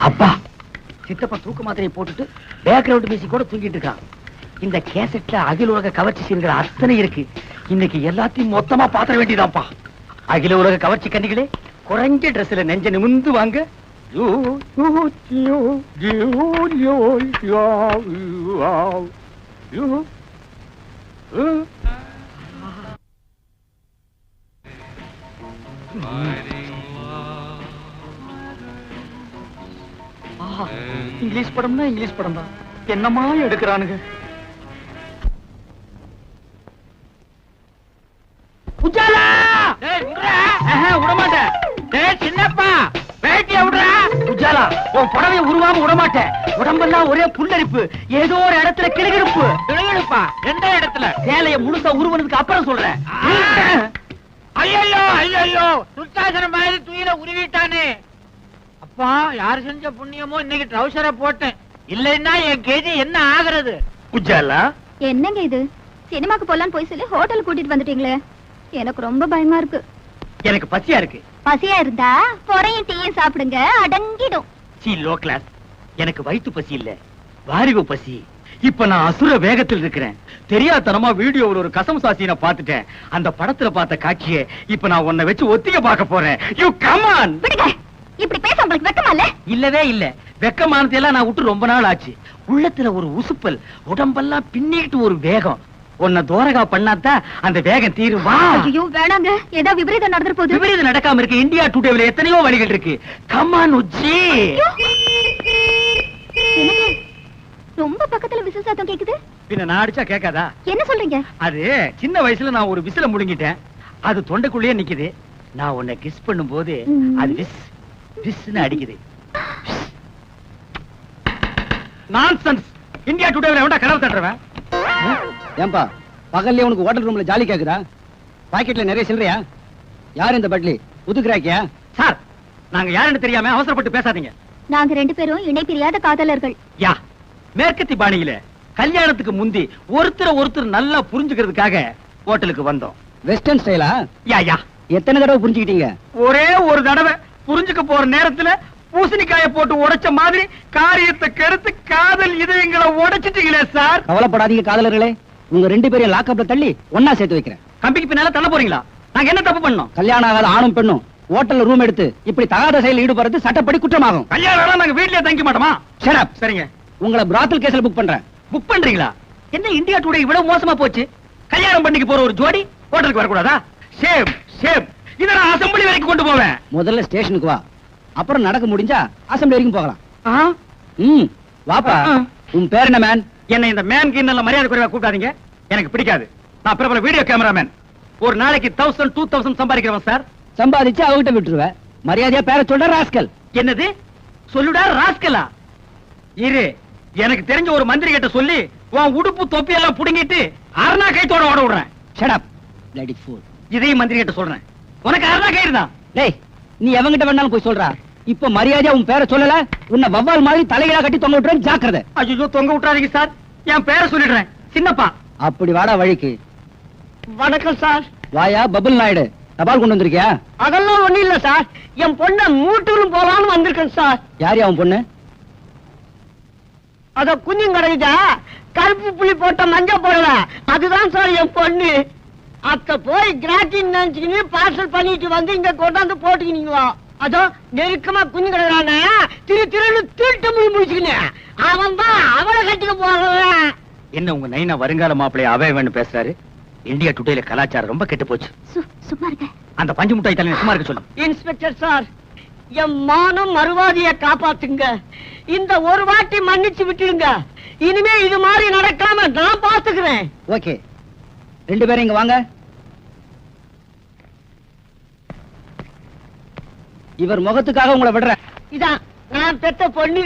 அப்பா சித்தப்பா தூக்க மாத்திரையை போட்டுட்டு பேக்ரவுண்ட் மியூசிக் கூட தூங்கிட்டு இருக்கான். இந்த கேசட்ல அகில உலக கவர்ச்சி சீன்கள் அத்தனை இருக்கு. இன்னைக்கு எல்லாத்தையும் மொத்தமா பாத்திர வேண்டியதான்ப்பா. அகில உலக கவர்ச்சி கண்ணிகளே, குறைஞ்ச ட்ரெஸ்ல நெஞ்ச நிமிந்து வாங்க. இங்கிலீஷ் படம்னா இங்கிலீஷ் படம் தான். என்னமா எடுக்கிறானுங்க. விடமாட்டேன். சின்னப்பா பேட்டிய விடுறா. உஜாலா உன் புடவைய உருவாம விடமாட்டேன். உடம்பெல்லாம் ஒரே புல்லரிப்பு, ஏதோ ஒரு இடத்துல கிளுகிழுப்பு. கிளுகிழுப்பா? எந்த இடத்துல? சேலைய முழுசா உருவனதுக்கு அப்புறம் சொல்றேன். ஐயோ ஐயோ, துர்சாசனம் மாதிரி தூயில உருவிட்டானே. அப்பா, யாரு செஞ்ச புண்ணியமோ இன்னைக்கு ட்ரௌசரை போட்டேன். இல்லைன்னா என் கேஜி என்ன ஆகுறது? உஜாலா என்னங்க இது? சினிமாக்கு போலான்னு போய் சொல்லி ஹோட்டல் கூட்டிட்டு வந்துட்டீங்களே, எனக்கு ரொம்ப பயமா இருக்கு. எனக்கு பசியா இருக்கு. பசியா இருந்தா பொறையும் டீயும் சாப்பிடுங்க, அடங்கிடும். C low class. எனக்கு வயிற்று பசி இல்ல, வாரிவு பசி. இப்ப நான் அசுர வேகத்தில் இருக்கிறேன். தெரியாதனமா வீடியோவில் ஒரு கசம் சாசியை பார்த்துட்டேன். அந்த படத்துல பார்த்த காட்சியை இப்ப நான் உன்னை வச்சு ஒத்திக பார்க்க போறேன். You come on. விடுங்க. இப்படி பேச உங்களுக்கு வெக்கமா இல்ல? இல்லவே இல்ல. வெக்கமானதெல்லாம் நான் விட்டு ரொம்ப நாள் ஆச்சு. உள்ளத்துல ஒரு உசுப்பல், உடம்பெல்லாம் பின்னிட்டு ஒரு வேகம். உன்னை தோரகா பண்ணாதான் அந்த வேகம் தீருமா? ஐயோ வேணாங்க, ஏதோ விபரீதம் நடந்துற போகுது. விபரீதம் நடக்காம இருக்கு. இந்தியா டுடேல எத்தனையோ வழிகள் இருக்கு. Come on Ujji. ரொம்ப பக்கத்துல விசில் சத்தம் கேக்குது. பின்ன நான் அடிச்சா கேட்காதா? என்ன சொல்றீங்க? அது சின்ன வயசுல நான் ஒரு விசில முழுங்கிட்டேன். அது தொண்டைக்குள்ளேயே நிக்குது. நான் உன்னை கிஸ் பண்ணும் போது அது விஸ் விஸ்னு அடிக்குது. நான்சென்ஸ். இந்தியா டுடேல எவன்டா கனவு தட்டுறவன்? ஏன்பா பகல்ல உனக்கு ஹோட்டல் ரூம்ல ஜாலி கேக்குதா? பாக்கெட்ல நிறைய சில்லறையா? யார் இந்த பட்லி? புதுக்குறாக்கியா? சார், நாங்க யாருன்னு தெரியாம அவசரப்பட்டு பேசாதீங்க. நாங்க ரெண்டு பேரும் இணை பிரியாத காதலர்கள். யா, மேற்கத்தி பாணியில கல்யாணத்துக்கு முந்தி ஒருத்தர் நல்லா புரிஞ்சுக்கிறதுக்காக ஹோட்டலுக்கு வந்தோம். வெஸ்டர்ன் ஸ்டைலா? யா யா. எத்தனை தடவை புரிஞ்சுக்கிட்டீங்க? ஒரே ஒரு தடவை. புரிஞ்சுக்க போற நேரத்துல பூசணிக்காய போட்டு உடைச்ச மாதிரி காரியத்தை கெடுத்து காதல் இதயங்களை உடைச்சிட்டீங்களே சார். கவலைப்படாதீங்க காதலர்களே, உங்க ரெண்டு பேரையும் லாக்அப்ல தள்ளி ஒன்னா சேர்த்து வைக்கிறேன். கம்பிக்கு பின்னால தள்ள போறீங்களா? நாங்க என்ன தப்பு பண்ணோம்? கல்யாணம் ஆகாத ஆணும் பெண்ணும் ஹோட்டல்ல ரூம் எடுத்து இப்படி தகாத செயலில் ஈடுபடுறது சட்டப்படி குற்றமாகும். கல்யாணம் நாங்க வீட்லயே தங்க மாட்டோமா? Shut up. சரிங்க. உங்களை பிராத்தல் கேஸ்ல புக் பண்றேன். புக் பண்றீங்களா? என்ன இந்தியா டுடே இவ்வளவு மோசமா போச்சு? கல்யாணம் பண்ணிக்கு போற ஒரு ஜோடி ஹோட்டலுக்கு வரக்கூடாதா? Shame shame. இத நான் அசெம்பிளி வரைக்கும் கொண்டு போவேன். முதல்ல ஸ்டேஷனுக்கு வா, அப்புறம் நடக்க முடிஞ்சா அசெம்பிளி வரைக்கும் போகலாம். வாப்பா. உன் பேர் என்ன மேன்? என்ன இந்த மேன் கிண்ணல மரியாதை குறைவா கூப்பிடாதீங்க. எனக்கு பிடிக்காது. நான் பிரபல வீடியோ கேமராமேன். ஒரு நாளைக்கு 1000 2000 சம்பாதிக்கிறவன் சார். சம்பாதிச்சு அவகிட்ட விட்டுருவேன். மரியாதையா பேர சொல்ற ராஸ்கல். என்னது சொல்லுடா ராஸ்கலா? இரு, எனக்கு தெரிஞ்ச ஒரு மந்திரி கிட்ட சொல்லி உன் உடுப்பு தொப்பி எல்லாம் புடுங்கிட்டு அரணா கைத்தோட ஓட விடுறேன். Shut up bloody fool. இதையும் மந்திரி கிட்ட சொல்றேன். உனக்கு அரணா கயிறு தான். டேய், நீ எவங்கிட்ட வேணாலும் போய் சொல்றா. இப்ப மரியாதையா உன் பேரை சொல்லல, உன்னை வவ்வால் மாதிரி தலையில கட்டி தொங்க விட்டுறேன். ஜாக்கிரதை. ஐயோ, தொங்க விட்டுறாதீங்க சார். என் பேரை சொல்லிடுறேன். சின்னப்பா. அப்படி வாடா வழிக்கு. வணக்கம் சார். வாயா பபுல் நாயுடு, தபால் கொண்டு வந்திருக்கியா? அதெல்லாம் ஒண்ணு இல்ல சார். என் பொண்ண மூட்டூரும் போலான்னு வந்திருக்கேன் சார். யார் அவன் பொண்ணு? அத குஞ்சும் கிடைச்சா கருப்பு புள்ளி போட்ட மஞ்ச போடல, அதுதான் சார் என் பொண்ணு. அத்த போய் கிராட்டின் நினைச்சுக்கின்னு பார்சல் பண்ணிட்டு வந்து இங்க கொண்டாந்து போட்டுக்கினீங்களா? அதோ நெருக்கமா குஞ்சு கிடக்குறான திருன்னு திருட்டு முடி முடிச்சுக்கினேன். அவன் தான் அவளை கட்டிக்க போறவன். என்ன உங்க நைனா வருங்கால மாப்பிள்ளைய அவைவன்னு பேசுறாரு? இந்தியா டுடேல கலாச்சாரம் ரொம்ப கெட்டு போச்சு. சும்மா இருக்க. அந்த பஞ்சு முட்டாய் தலைவன் சும்மா இருக்க சொல்லு. இன்ஸ்பெக்டர் சார், என் மானம் மறுவாதிய காப்பாத்துங்க. இந்த ஒரு வாட்டி மன்னிச்சு விட்டுருங்க. இனிமே இது மாதிரி நடக்காம நான் பாத்துக்கிறேன். ஓகே, ரெண்டு பேரும் இங்க வாங்க. இவர் முகத்துக்காக உங்களை விடுறேன். இதான் நான் பெத்த பொண்ணு.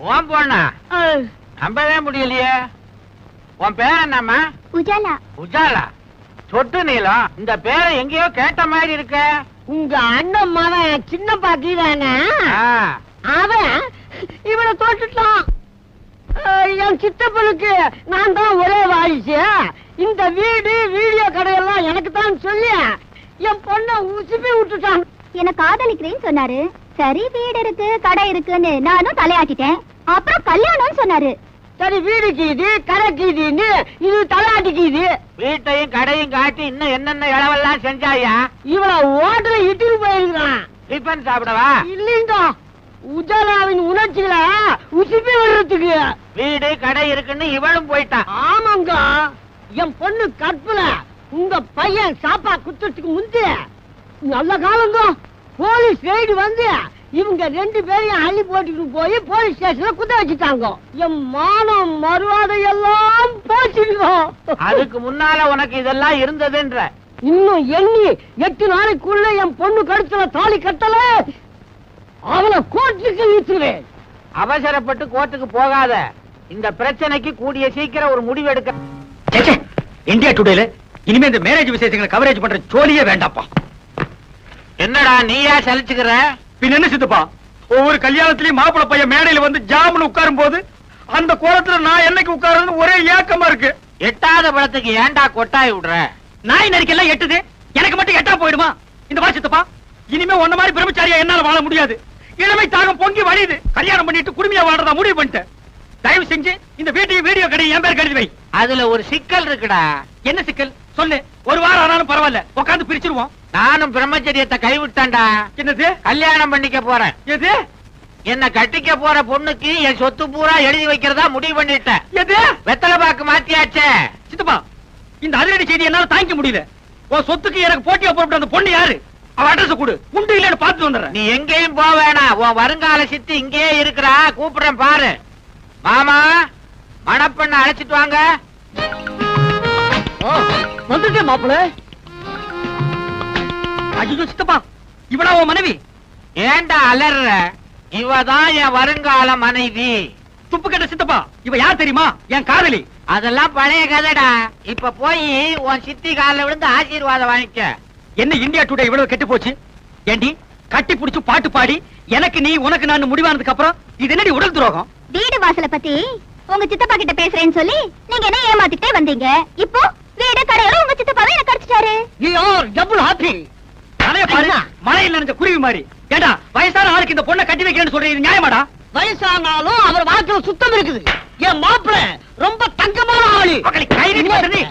ஓம் பொண்ணா? நம்பவே முடியலையே. உன் பேர் என்னம்மா? உஜாலா. உஜாலா? சொட்டு நீளம். இந்த பேரை எங்கேயோ கேட்ட மாதிரி இருக்க. உங்க அண்ணன் மகன் சின்ன பாக்கிதானே? அவன் இவனை தோட்டுட்டான். என் சித்தப்பனுக்கு நான் தான் ஒரே வாரிசு. இந்த வீடு வீடியோ கடையெல்லாம் எனக்கு தான் சொல்லி என் பொண்ணை உசுப்பி விட்டுட்டான். என்ன காதலிக்கிறேன்னு சொன்னாரு. சரி வீடு இருக்கு கடை இருக்குன்னு நானும் தலையாட்டிட்டேன். அப்புறம் கல்யாணம்னு சொன்னாரு. சரி வீடுக்கு இது கடைக்கு இதுன்னு இது தலையாட்டிக்கு இது. வீட்டையும் கடையும் காட்டி இன்னும் என்னென்ன இளவெல்லாம் செஞ்சாயா? இவ்வளவு ஓட்டல இட்டுட்டு போயிருக்கான். டிஃபன் சாப்பிடவா? இல்லைங்க, உஜாலாவின் உணர்ச்சிகளை உசுப்பி வர்றதுக்கு. வீடு கடை இருக்குன்னு இவளும் போயிட்டான். ஆமாங்க, என் பொண்ணு கற்பல உங்க பையன் சாப்பா குத்துறதுக்கு முந்தைய நல்ல காலங்க போலீஸ் ரெய்டு வந்து இவங்க 2 பேரையும் அள்ளி போட்டுட்டு போய் போலீஸ் ஸ்டேஷன்ல குத்த வச்சுட்டாங்க. என் மானம் மறுவாதை எல்லாம் போச்சுங்க. அதுக்கு முன்னால உனக்கு இதெல்லாம் இருந்ததுன்ற. இன்னும் எண்ணி 8 நாளைக்குள்ள என் பொண்ணு கழுத்துல தாலி கட்டல அவனை கோர்ட்டுக்கு இழுத்துவேன். அவசரப்பட்டு கோர்ட்டுக்கு போகாத. இந்த பிரச்சனைக்கு கூடிய சீக்கிரம் ஒரு முடிவு எடுக்க. இந்தியா டுடேல இனிமே இந்த மேரேஜ் விசேஷங்களை கவரேஜ் பண்ற ஜோலியே வேண்டாப்பா. என்னடா நீயா சலிச்சுக்கிற? பின்ன என்ன சித்தப்பா, ஒவ்வொரு கல்யாணத்திலயும் மாப்பிள்ளை பையன் மேடையில வந்து ஜாமுன்னு உட்காரும் போது அந்த கோலத்துல நான் என்னைக்கு உட்காருன்னு ஒரே ஏக்கமா இருக்கு. எட்டாத பழத்துக்கு ஏன்டா கொட்டாய் விடுற? நாய் நரிக்கெல்லாம் எட்டுது, எனக்கு மட்டும் எட்டா போயிடுமா? இந்த வா சித்தப்பா, இனிமே ஒன்ன மாதிரி பிரம்மச்சாரியா என்னால வாழ முடியாது. இளமை தாகம் பொங்கி வழியுது. கல்யாணம் பண்ணிட்டு குடுமையா வாழ்றதா முடிவு பண்ணிட்டேன். தயவு செஞ்சு இந்த வீட்டையும் வீடியோ கடை என் பேர் கழுதி வை. அதுல ஒரு சிக்கல் இருக்குடா. என்ன சிக்கல் சொல்லு, ஒரு வாரம் ஆனாலும் பரவாயில்ல, உட்காந்து பிரிச்சிருவோம். நானும் பிரம்மச்சரியத்தை கைவிட்டேன்டா. என்னது? கல்யாணம் பண்ணிக்க போறேன். எது? என்ன கட்டிக்க போற பொண்ணுக்கு என் சொத்து பூரா எழுதி வைக்கிறதா முடிவு பண்ணிட்டேன். எது? வெத்தலை பாக்கு மாத்தியாச்சே. சித்தப்பா, இந்த அதிரடி செய்தி என்னால தாங்கிக்க முடியல. உன் சொத்துக்கு எனக்கு போட்டியா போட்டு அந்த பொண்ணு யாரு? அவ அட்ரஸ் கொடு, உண்டு இல்லன்னு பார்த்து வந்துடுறேன். நீ எங்கேயும் போக வேணாம். உன் வருங்கால சித்தி இங்கேயே இருக்கிறா. கூப்பிடுறேன் பாரு. மாமா, மணப்பெண்ண அழைச்சிட்டு வாங்க. வந்துட்டேன் மாப்பிள்ள. ஐயோ சித்தப்பா, இவளா உன் மனைவி? ஏண்டா அலற? இவதான் என் வருங்கால மனைவி. துப்பு கட்ட சித்தப்பா, இவ யார் தெரியுமா? என் காதலி. அதெல்லாம் பழைய கதைடா. இப்ப போய் உன் சித்தி காலில் விழுந்து ஆசீர்வாதம் வாங்கிக்க. என்ன இந்தியா டுடே இவ்வளவு கெட்டு போச்சு? ஏண்டி கட்டி புடிச்சு பாட்டு பாடி எனக்கு நீ உனக்கு நான் முடிவானதுக்கு அப்புறம் இது என்னடி உடல் துரோகம்? வீடு வாசலை பத்தி உங்க சித்தப்பா கிட்ட பேசுறேன்னு சொல்லி நீங்க என்ன ஏமாத்திட்டே வந்தீங்க. இப்போ வீடு கடையோட உங்க சித்தப்பாவே எனக்கு அடிச்சிட்டாரு. Double happy. தலைய பாரு, மழையில் நனைஞ்ச குருவி மாதிரி. ஏண்டா வயசான ஆளுக்கு இந்த பொண்ணை கட்டி வைக்கிறேன்னு சொல்றீங்க, நியாயமாடா? வயசானாலும் அவர் வாக்குல சுத்தம் இருக்குது. என் மாப்பிள்ள ரொம்ப தங்கமான ஆளு. கை நீட்டி பேசுறது.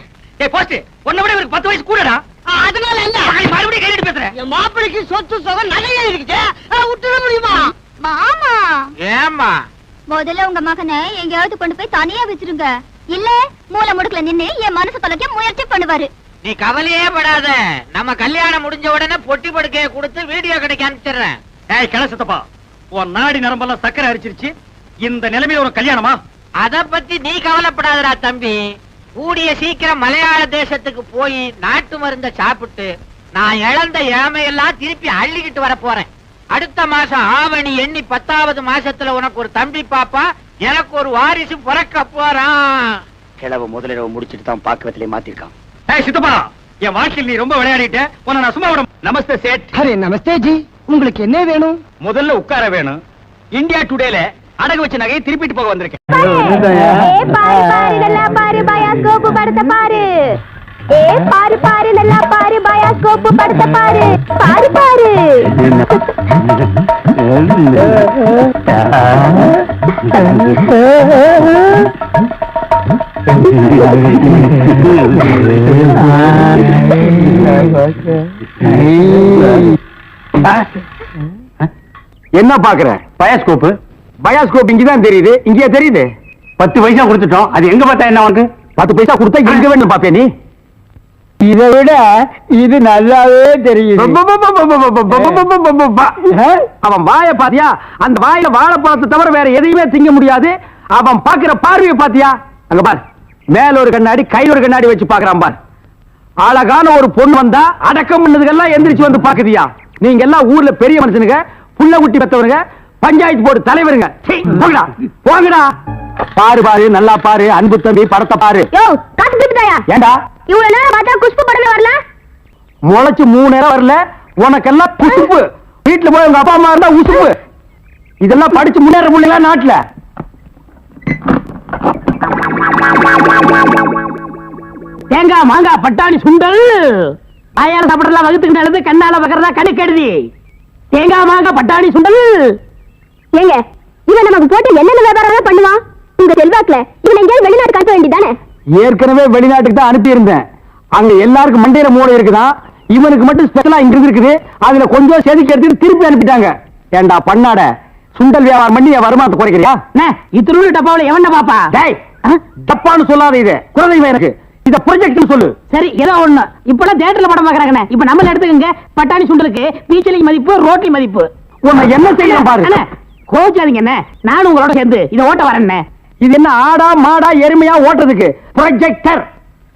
ஏய் போஸ்ட், உன்னை விட இவருக்கு 10 வயசு கூடடா. அதனால என்ன, மறுபடியும் கை நீட்டி பேசுறேன். என் மாப்பிளைக்கு சொத்து சுகம் நிறைய இருக்குது. விட்டுட முடியுமா? மாமா, ஏமா முதல்ல உங்க மகனை எங்கேயாவது கொண்டு போய் தனியா வச்சிருங்க. இல்ல மூளை முடுக்கல நின்னு என் மனசு தொலைக்க முயற்சி பண்ணுவாரு. நீ கவலையே படாத. நம்ம கல்யாணம் முடிஞ்ச உடனே பொட்டி படுக்கைய கொடுத்து வீடியோ கடைக்கு அனுப்பிச்சிடுறேன். ஏய் கிள சித்தப்பா, உன் நாடி நரம்பெல்லாம் சக்கரை அரிச்சிருச்சு. இந்த நிலைமையில ஒரு கல்யாணமா? அத பத்தி நீ கவலைப்படாதடா தம்பி. கூடிய சீக்கிரம் மலையாள தேசத்துக்கு போய் நாட்டு மருந்த சாப்பிட்டு நான் இழந்த இளமையெல்லாம் திருப்பி அள்ளிக்கிட்டு வர போறேன். அடுத்த மாசம் ஆவணி எண்ணி 10வது மாசத்துல உனக்கு ஒரு தம்பி பாப்பா, எனக்கு ஒரு வாரிசு பிறக்க போறான். கிழவ முதலிரவு முடிச்சிட்டு தான் பாக்குறதுல மாத்திருக்கான். ஏய் சித்தப்பா, என் வாழ்க்கையில் நீ ரொம்ப விளையாடிட்ட. உன்னை நான் சும்மா விட. நமஸ்தே சேட். அரே நமஸ்தே ஜி, உங்களுக்கு என்ன வேணும்? முதல்ல உட்கார வேணும். இந்தியா டுடேல அடகு வச்ச நகையை திருப்பிட்டு போக வந்திருக்கேன். பாரு நல்லா பாரு பயாஸ்கோப் படத்தை பாரு. பாரு பாரு நல்லா பாரு பயாஸ்கோப் படத்தை பாரு. பாரு பாரு. என்ன பாக்குற? பயாஸ்கோப். பயாஸ்கோப் இங்கதான் தெரியுது. இங்கேயே தெரியுது. 10 பைசா கொடுத்துட்டோம். அது எங்க பார்த்தா என்ன உனக்கு? 10 பைசா கொடுத்தா எங்க வேணும் பாப்பே நீ? இதை விட இது நல்லாவே தெரியுது. அவன் வாய பாத்தியா? அந்த வாயில வாழைப்பழத்தை தவிர வேற எதையுமே திங்க முடியாது. அவன் பாக்குற பார்வையை பாத்தியா? அங்க பார், மேல ஒரு கண்ணாடி கையில ஒரு கண்ணாடி வச்சு பாக்குறான் பார். அழகான ஒரு பொண்ணு வந்தா அடக்கம் பண்ணதுக்கெல்லாம் எந்திரிச்சு வந்து பாக்குதியா? நீங்க எல்லாம் ஊர்ல பெரிய மனுஷனுங்க, புள்ள குட்டி பெத்தவனுங்க, பஞ்சாயத்து போர்டு தலைவருங்க. போங்கடா போங்கடா. பாரு பாரு நல்லா பாரு. அன்பு தம்பி படத்தை பாரு. ஏண்டா இவ்வளவு நேரம் பார்த்தா குஷ்பு படமே வரல? முளைச்சு 3 நேரம் வரல. உனக்கெல்லாம் குசுப்பு. வீட்டுல போய் உங்க அப்பா அம்மா இருந்தா உசுப்பு. இதெல்லாம் படிச்சு முன்னேற முடியல நாட்டுல. தேங்காய் மாங்காய் பட்டாணி சுண்டல் ஆயாரம் சாப்பிடலாம். வகுத்துக்கு நல்லது, கண்ணால வகரதா கணக்கு எழுதி. தேங்காய் மாங்காய் பட்டாணி சுண்டல். ஏங்க இவன் நமக்கு போட்டு என்னென்ன வியாபாரம் பண்ணுவான்? உங்க செல்வாக்குல இவன் எங்கேயாவது வெளிநாட்டுக்கு அனுப்ப வேண்டியதானே? ஏற்கனவே வெளிநாட்டுக்கு தான் அனுப்பி இருந்தேன். அங்க எல்லாருக்கும் மண்டையில மூளை இருக்குதான், இவனுக்கு மட்டும் ஸ்பெஷலா இங்க இருக்குது. அதுல கொஞ்சம் செதுக்கி எடுத்து திருப்பி அனுப்பிட்டாங்க. ஏண்டா பண்ணாட, சுண்டல் வியாபாரம் பண்ணி என் வருமானத்தை குறைக்கிறியா? இத்தினூறு டப்பாவில் எவன்டா பாப்பா? டேய், தப்பான்னு சொல்லாத. இது குழந்தை எனக்கு இத ப்ரொஜெக்ட் சொல்லு. சரி ஏதோ ஒண்ணு. இப்பெல்லாம் தியேட்டர்ல படம் பாக்குறாங்கண்ணே. இப்ப நம்மள எடுத்துக்கங்க. பட்டாணி சுண்டலுக்கு பீச்சலி மதிப்பு, ரோட்டி மதிப்பு. உன்னை என்ன செய்யணும் பாரு. கோச்சாதீங்க என்ன, நானும் உங்களோட சேர்ந்து இதை ஓட்ட வரேன். இது என்ன ஆடா மாடா எருமையா ஓட்டுறதுக்கு? ப்ரொஜெக்டர்.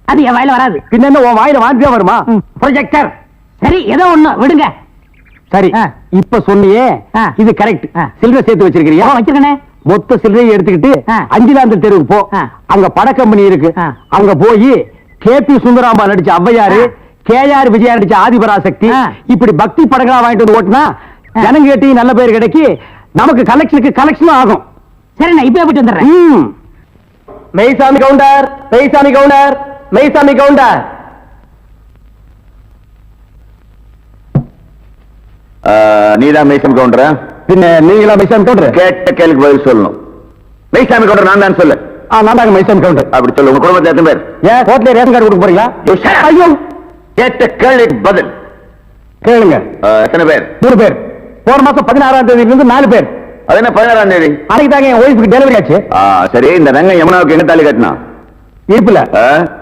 அது என் வாயில வராது. பின்ன என்ன உன் வாயில வாந்தியா வருமா? ப்ரொஜெக்டர். சரி ஏதோ ஒண்ணு விடுங்க. சரி இப்ப சொன்னியே இது கரெக்ட். சில்லறை சேர்த்து வச்சிருக்கிறியா? வச்சிருக்கனே. மொத்த சில்லறையை எடுத்துக்கிட்டு அஞ்சிலாந்தல் தெருவுக்கு போ. அங்க பட கம்பெனி இருக்கு. அங்க போய் கேபி சுந்தராம்பா நடிச்ச ஔவையாரு, கேஆர் விஜயா நடிச்ச ஆதிபராசக்தி, இப்படி பக்தி படங்களா வாங்கிட்டு வந்து ஓட்டுனா ஜனங்க கேட்டி நல்ல பேர் கிடைக்கி நமக்கு கலெக்ஷனுக்கு கலெக்ஷனும் ஆகும். சரி நான் இப்ப போயிட்டு வந்துடுறேன். மெய்சாமி கவுண்டர், மெய்சாமி கவுண்டர், மெய்சாமி கவுண்டர். நீதான் மெய்சாமி கவுண்டரா? பின்ன நீங்களா மெய்சாமி கவுண்டர்? கேட்ட கேள்விக்கு பதில் சொல்லணும். மெய்சாமி கவுண்டர் நான் தான் சொல்லு. நான் தாங்க மைசன் கவுண்டர். அப்படி சொல்லு. உங்க குடும்பத்துல எத்தனை பேர்? ஏன் கோட்ல ரேஷன் கார்டு கொடுக்க போறீங்களா? ஐயோ, கேட்ட கேள்விக்கு பதில் கேளுங்க. எத்தனை பேர்? 3 பேர். போன மாசம் 16ஆம் தேதியில இருந்து 4 பேர். அது என்ன 16ஆம் தேதி? அன்னைக்கு தாங்க என் ஒய்ஃபுக்கு டெலிவரி ஆச்சு. சரி, இந்த ரங்கம் யமுனாவுக்கு எங்க தாலி கட்டினா? இருப்புல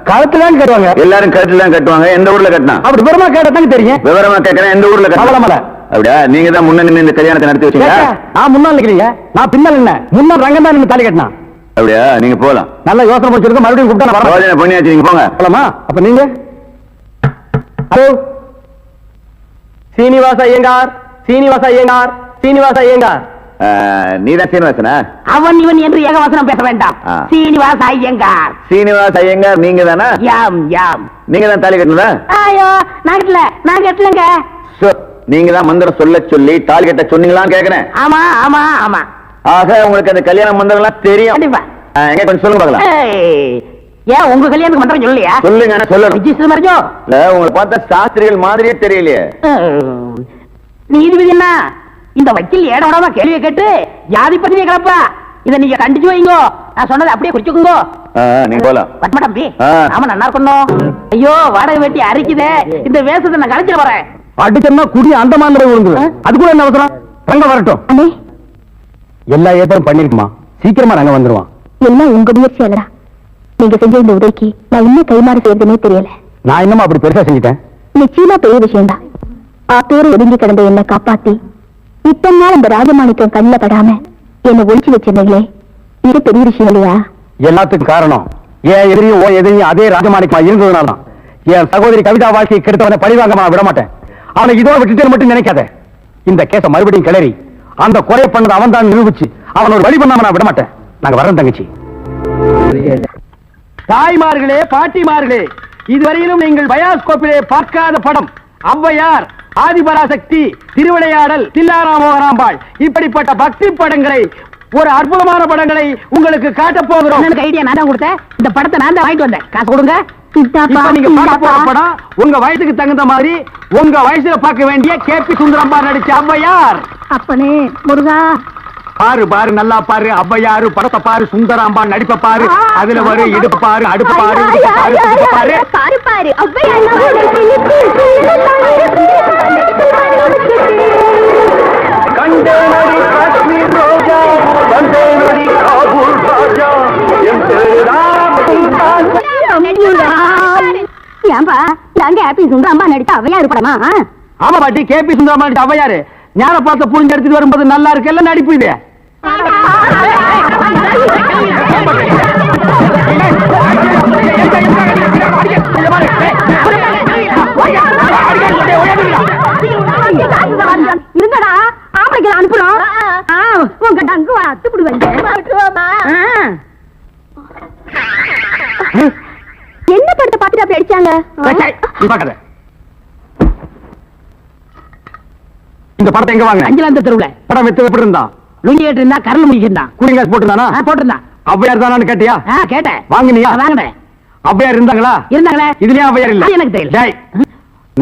கழுத்துல கட்டுவாங்க. எல்லாரும் கழுத்துல தான் கட்டுவாங்க. எந்த ஊர்ல கட்டினா? அப்படி விவரமா கேட்டதாங்க தெரியும். விவரமா கேட்கறேன். எந்த ஊர்ல கட்டலாம்? அப்படியா? நீங்க தான் முன்ன இந்த கல்யாணத்தை நடத்தி வச்சீங்க. நான் முன்னாள் நிக்கிறீங்க, நான் பின்னால் என்ன? முன்னாள் ரங்கம் தான் தாலி கட்டினா. அப்படியா? நீங்க போலாம். நல்ல யோசனை முடிச்சிருக்க. மறுபடியும் கூப்பிட்டா பண்ணியாச்சு. நீங்க போங்க. போலாமா? அப்ப நீங்க ஹலோ சீனிவாச ஐயங்கார், சீனிவாச ஐயங்கார், சீனிவாச ஐயங்கார். நீதான் சீனிவாசனா? அவன் இவன் என்று ஏகவசனம் பேச வேண்டாம். சீனிவாச ஐயங்கார். சீனிவாச ஐயங்கார் நீங்க தானா? யாம் யாம். நீங்க தான் தாலி கட்டினதா? ஐயோ நான் கட்டலங்க. நீங்க தான் மந்திரம் சொல்ல சொல்லி தாலி கட்ட சொன்னீங்களான்னு கேக்குறேன். ஆமா ஆமா ஆமா. ஆக உங்களுக்கு அந்த கல்யாண மந்திரம் எல்லாம் தெரியும். கண்டிப்பா. எங்க கொஞ்சம் சொல்லுங்க பார்க்கலாம். ஏன் உங்க கல்யாணத்துக்கு மந்திரம் சொல்லலையா? சொல்லுங்க. சொல்லணும். ரிஜிஸ்டர் மரஜோ இல்ல, உங்களை பார்த்தா சாஸ்திரிகள் மாதிரியே தெரியலையே. நீதிபதி என்ன இந்த வக்கீல் ஏட விடாம கேள்வியை கேட்டு ஜாதி பத்திரிகை கிளப்பா. இதை நீங்க கண்டிச்சு வைங்கோ. நான் சொன்னதை அப்படியே குறிச்சுக்குங்கோ. நீங்க போலாம். பட்மா தம்பி. ஆமா நல்லா இருக்கணும். ஐயோ வாடகை வெட்டி அரிக்குதே. இந்த வேஷத்தை நான் கலைச்சிட வரேன். அடிச்சோம்னா குடி அந்த மாதிரி விழுந்து. அது கூட என்ன அவசரம்? ரங்க வரட்டும். அண்ணே எல்லா ஏற்பாடும் பண்ணிருக்குமா? சீக்கிரமா ரங்க வந்துருவான். எல்லாம் உங்க முயற்சி அல்லடா. நீங்க செஞ்ச இந்த உதவிக்கு நான் இன்னும் கைமாறு செய்யறதுனே தெரியல. நான் என்னமா அப்படி பெருசா செஞ்சுட்டேன்? நிச்சயமா பெரிய விஷயம்தான். பேரு ஒதுங்கி கிடந்த என்னை காப்பாத்தி இத்தனை நாள் இந்த ராஜமாணிக்கம் கண்ணில் படாம என்னை ஒழிச்சு வச்சிருந்தீங்களே, இது பெரிய விஷயம் இல்லையா? எல்லாத்துக்கும் காரணம் ஏன் எதிரியும் ஓ எதிரியும் அதே ராஜமாணிக்கமா இருந்ததுனால. என் சகோதரி கவிதா வாழ்க்கையை கெடுத்தவனை பழிவாங்க நான் விட மாட்டேன். அவனை இதோட விட்டுட்டு மட்டும் நினைக்காத. இந்த கேஸ மறுபடியும் கிளறி அந்த கொலை பண்ணது அவன் தான் நிரூபிச்சு அவன் ஒரு வழி பண்ணாம நான் விட மாட்டேன். நாங்க வரேன் தங்கச்சி. தாய்மார்களே, பாட்டிமார்களே, இதுவரையிலும் நீங்கள் பயாஸ்கோப்பிலே பார்க்காத படம் ஔவையார், ஆதிபராசக்தி, திருவிளையாடல், தில்லாராமோகராம்பாள், இப்படிப்பட்ட பக்தி படங்களை, ஒரு அற்புதமான படங்களை உங்களுக்கு காட்ட போகிறோம். எனக்கு ஐடியா நான் தான் கொடுத்தேன். இந்த படத்தை நான் தான் வாங்கிட்டு வந்தேன். காசு கொடுங்க. இப்ப நீங்க பார்க்க போற படம் உங்க வயசுக்கு தகுந்த மாதிரி உங்க வயசுல பார்க்க வேண்டிய கேபி சுந்தரம்பா நடிச்ச ஔவையார். அப்பனே முருகா, பாரு பாரு நல்லா பாரு. ஔவையாரு படத்தை பாரு, சுந்தராம்பா நடிப்ப பாரு. அதுல வரும் இடுப்பு பாரு, அடுப்பு பாரு, பாரு பாரு பாரு கண்டேனடி காஷ்மீர் ரோஜா, கண்டேனடி காபூல் ராஜா, எம் ஏன்பா நாங்க ஹாப்பி சுந்தரம்பா நடித்த ஔவையார் படமா? ஆமா பாட்டி, கேபி சுந்தரம்பா நடிச்ச ஔவையாரு ஞான பார்த்த புரிஞ்சு எடுத்துட்டு வரும்போது நல்லா இருக்கு. எல்லாம் நடிப்பு இது. இருங்கடா, ஆம்பளைக்கு அனுப்புறோம். உங்க டங்கு அத்துப்பிடுவாங்க. என்ன படத்தை பார்த்துட்டு அப்படி அடிச்சாங்க? இந்த படத்தை எங்க வாங்க? அஞ்சலாந்த தெருவுல. படம் வெத்து எப்படி இருந்தா? லுங்கி கேட்டு இருந்தா, கரல் முடிக்கிருந்தான். Cooling glass போட்டுருந்தானா? போட்டிருந்தான். ஔவையார் தானு கேட்டியா? கேட்டேன். வாங்கினியா? வாங்கினேன். ஔவையார் இருந்தாங்களா? இருந்தாங்களே. இதுலயே ஔவையார் இல்ல. எனக்கு தெரியல.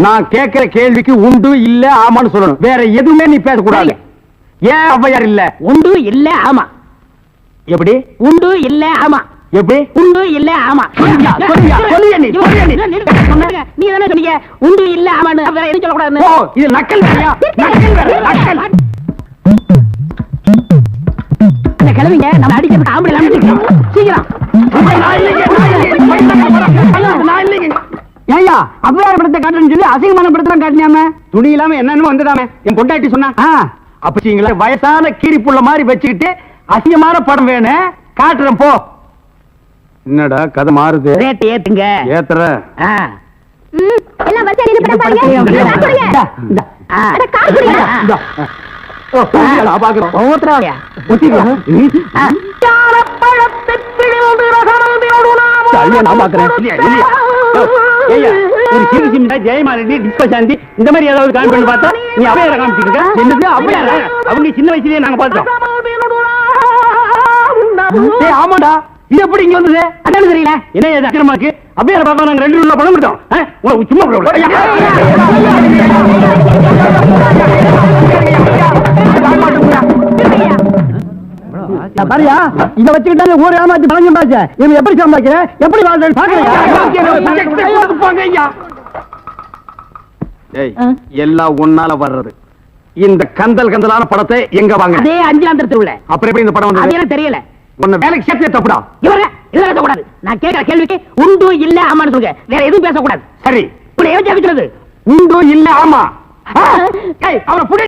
நான் கேட்கிற கேள்விக்கு உண்டு இல்ல ஆமான்னு சொல்லணும். வேற எதுவுமே நீ பேசக்கூடாது. ஏன் ஔவையார் இல்ல? உண்டு இல்ல ஆமா. எப்படி? உண்டு இல்ல ஆமா. எப்படி? உண்டு இல்ல ஆமா. சொல்லுங்க நீ. நீ தானே சொன்னீங்க உண்டு இல்ல ஆமான்னு. வேற எதுவும் சொல்லக்கூடாதுன்னு. ஓ, இது நக்கல் வேறையா? நக்கல் வேற, நக்கல். இந்த கிழவிங்க நம்ம அடிக்கிறதுக்கு ஆம்பளை அனுப்பிச்சிருக்கோம். சீக்கிரம். ஏய்யா, ஔவையார் படத்தை காட்டுறேன்னு சொல்லி அசிங்கமான படத்தெல்லாம் காட்டினாம துணி இல்லாம என்னன்னு வந்துடாம என் பொண்டாட்டி சொன்னா. அப்பீங்களா வயசான கீரிப்புள்ள மாதிரி வச்சுக்கிட்டு அசிங்கமான படம் வேணும் காட்டுறேன் போ. என்னடா கதை மாறுது? ரேட் ஏத்துங்க. ஏத்துற எல்லாம் வரிசையா நின்னு படம் பாருங்க. கார் குடிங்க. அட கார் குடிங்க. பாக்குறோம். ஒவ்வொருத்தராவையா ஜெயமாலினி டிஸ்பசாந்தி இந்த மாதிரி ஏதாவது காமிச்சு பார்த்தா நீ அவையார காமிச்சிருக்க. என்னது அவையார? அவங்க சின்ன வயசுலயே நாங்க பார்த்தோம். ஆமாடா, இது எப்படி இங்க வந்தது? அதான் தெரியல. என்ன இது அக்கிரமாக்கு? அவையார பார்க்க நாங்க 2 ரூபா பணம் கொடுத்தோம். சும்மா பாரியா, இத வச்சுக்கிட்டாலே ஊர் ஏமாத்தி பணம் சம்பாதிச்ச. இவன் எப்படி சம்பாதிக்கிற? எப்படி வாழ்றேன்னு பாக்குறியா? எல்லாம் ஒன்னால வர்றது. இந்த கந்தல் கந்தலான படத்தை எங்க வாங்க? அதே அஞ்சாந்தரத்துல உள்ள. அப்புறம் எப்படி இந்த படம் அது வந்தது? எனக்கு தெரியல. உன்னை வேலைக்கு சேர்த்தே தப்புடா. இவரே இதெல்லாம் பேசக்கூடாது. நான் கேட்கிற கேள்விக்கு உண்டு இல்ல ஆமான்னு சொல்லுங்க. வேற எதுவும் பேசக்கூடாது. சரி, இப்படி ஏன் ஜெபிக்கிறது? உண்டு இல்ல ஆமா. அவனை புடி.